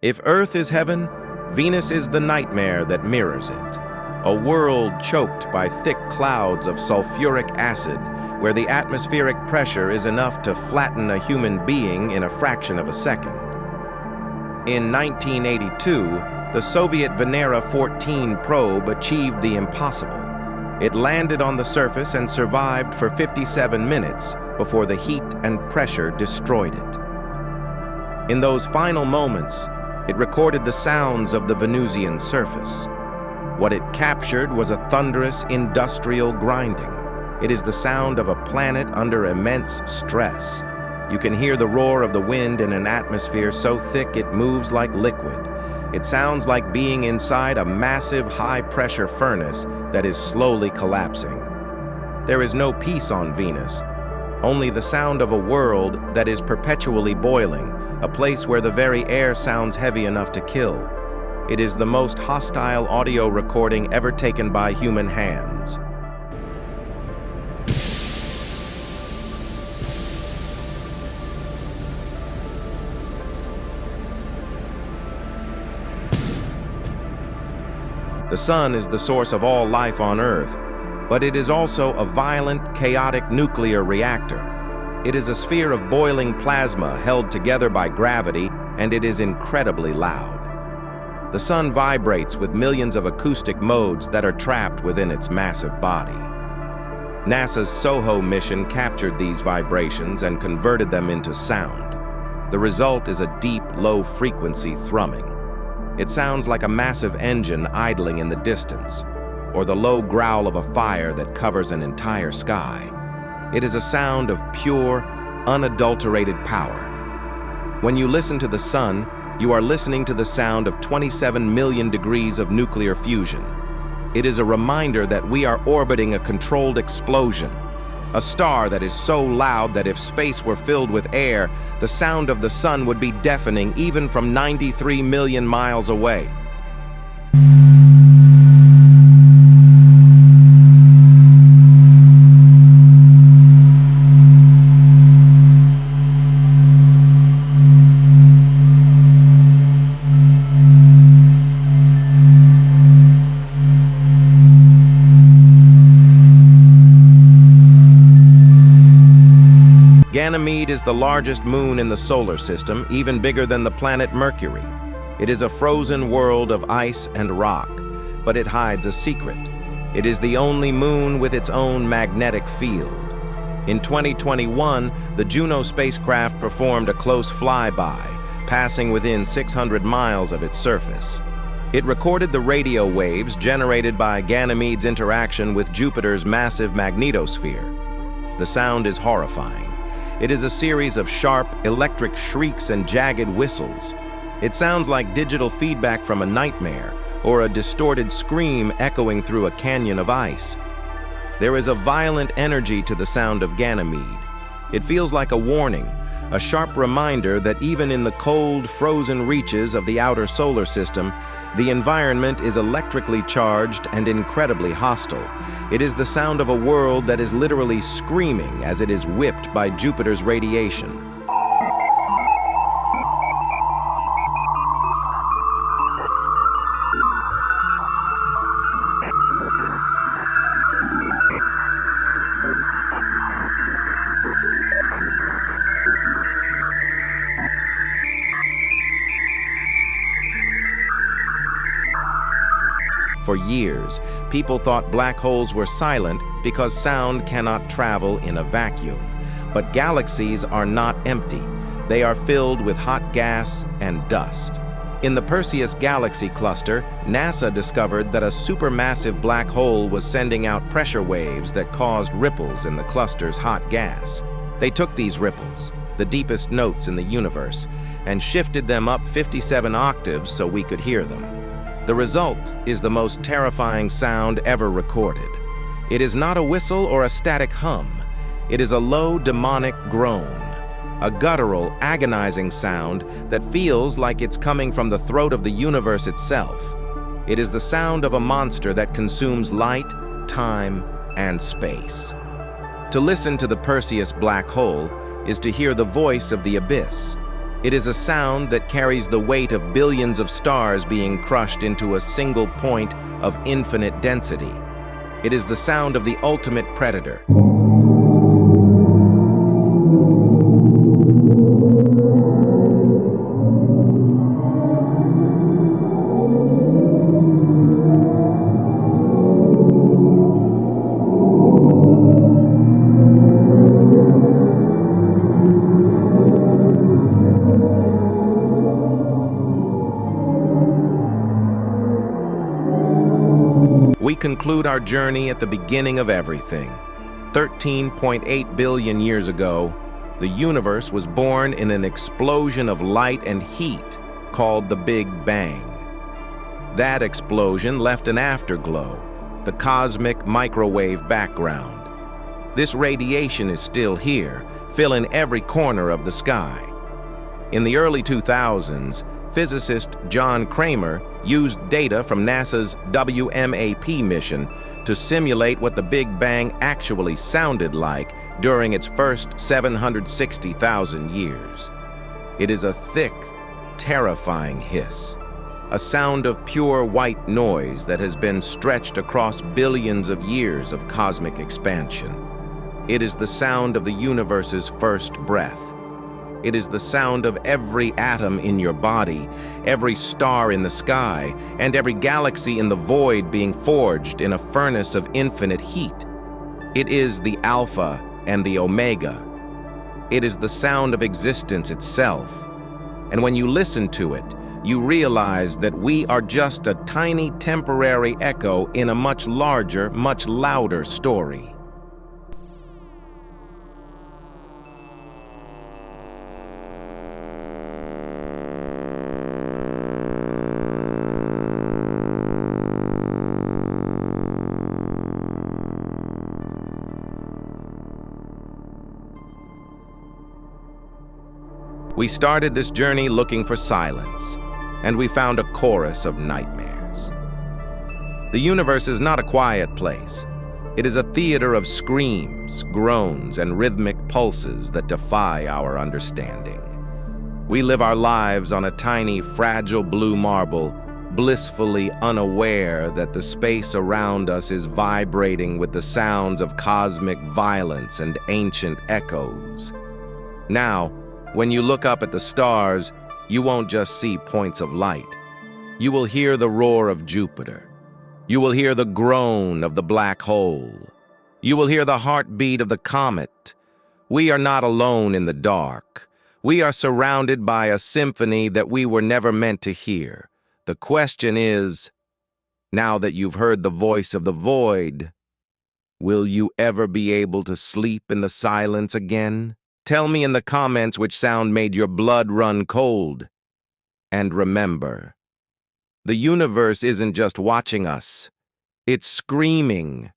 If Earth is heaven, Venus is the nightmare that mirrors it. A world choked by thick clouds of sulfuric acid, where the atmospheric pressure is enough to flatten a human being in a fraction of a second. In 1982, the Soviet Venera 14 probe achieved the impossible. It landed on the surface and survived for 57 minutes before the heat and pressure destroyed it. In those final moments, it recorded the sounds of the Venusian surface. What it captured was a thunderous industrial grinding. It is the sound of a planet under immense stress. You can hear the roar of the wind in an atmosphere so thick it moves like liquid. It sounds like being inside a massive high-pressure furnace that is slowly collapsing. There is no peace on Venus, only the sound of a world that is perpetually boiling, a place where the very air sounds heavy enough to kill. It is the most hostile audio recording ever taken by human hands. The sun is the source of all life on Earth, but it is also a violent, chaotic nuclear reactor. It is a sphere of boiling plasma held together by gravity, and it is incredibly loud. The sun vibrates with millions of acoustic modes that are trapped within its massive body. NASA's SOHO mission captured these vibrations and converted them into sound. The result is a deep, low-frequency thrumming. It sounds like a massive engine idling in the distance, or the low growl of a fire that covers an entire sky. It is a sound of pure, unadulterated power. When you listen to the sun, you are listening to the sound of 27 million degrees of nuclear fusion. It is a reminder that we are orbiting a controlled explosion, a star that is so loud that if space were filled with air, the sound of the sun would be deafening even from 93 million miles away. Ganymede is the largest moon in the solar system, even bigger than the planet Mercury. It is a frozen world of ice and rock, but it hides a secret. It is the only moon with its own magnetic field. In 2021, the Juno spacecraft performed a close flyby, passing within 600 miles of its surface. It recorded the radio waves generated by Ganymede's interaction with Jupiter's massive magnetosphere. The sound is horrifying. It is a series of sharp, electric shrieks and jagged whistles. It sounds like digital feedback from a nightmare, or a distorted scream echoing through a canyon of ice. There is a violent energy to the sound of Ganymede. It feels like a warning, a sharp reminder that even in the cold, frozen reaches of the outer solar system, the environment is electrically charged and incredibly hostile. It is the sound of a world that is literally screaming as it is whipped by Jupiter's radiation. For years, people thought black holes were silent because sound cannot travel in a vacuum. But galaxies are not empty. They are filled with hot gas and dust. In the Perseus galaxy cluster, NASA discovered that a supermassive black hole was sending out pressure waves that caused ripples in the cluster's hot gas. They took these ripples, the deepest notes in the universe, and shifted them up 57 octaves so we could hear them. The result is the most terrifying sound ever recorded. It is not a whistle or a static hum. It is a low, demonic groan, a guttural, agonizing sound that feels like it's coming from the throat of the universe itself. It is the sound of a monster that consumes light, time, and space. To listen to the Perseus black hole is to hear the voice of the abyss. It is a sound that carries the weight of billions of stars being crushed into a single point of infinite density. It is the sound of the ultimate predator. We conclude our journey at the beginning of everything. 13.8 billion years ago, the universe was born in an explosion of light and heat called the Big Bang. That explosion left an afterglow, the cosmic microwave background. This radiation is still here, filling every corner of the sky. In the early 2000s, physicist John Cramer used data from NASA's WMAP mission to simulate what the Big Bang actually sounded like during its first 760,000 years. It is a thick, terrifying hiss, a sound of pure white noise that has been stretched across billions of years of cosmic expansion. It is the sound of the universe's first breath. It is the sound of every atom in your body, every star in the sky, and every galaxy in the void being forged in a furnace of infinite heat. It is the Alpha and the Omega. It is the sound of existence itself. And when you listen to it, you realize that we are just a tiny temporary echo in a much larger, much louder story. We started this journey looking for silence, and we found a chorus of nightmares. The universe is not a quiet place. It is a theater of screams, groans, and rhythmic pulses that defy our understanding. We live our lives on a tiny, fragile blue marble, blissfully unaware that the space around us is vibrating with the sounds of cosmic violence and ancient echoes. Now, when you look up at the stars, you won't just see points of light. You will hear the roar of Jupiter. You will hear the groan of the black hole. You will hear the heartbeat of the comet. We are not alone in the dark. We are surrounded by a symphony that we were never meant to hear. The question is, now that you've heard the voice of the void, will you ever be able to sleep in the silence again? Tell me in the comments which sound made your blood run cold. And remember, the universe isn't just watching us. It's screaming,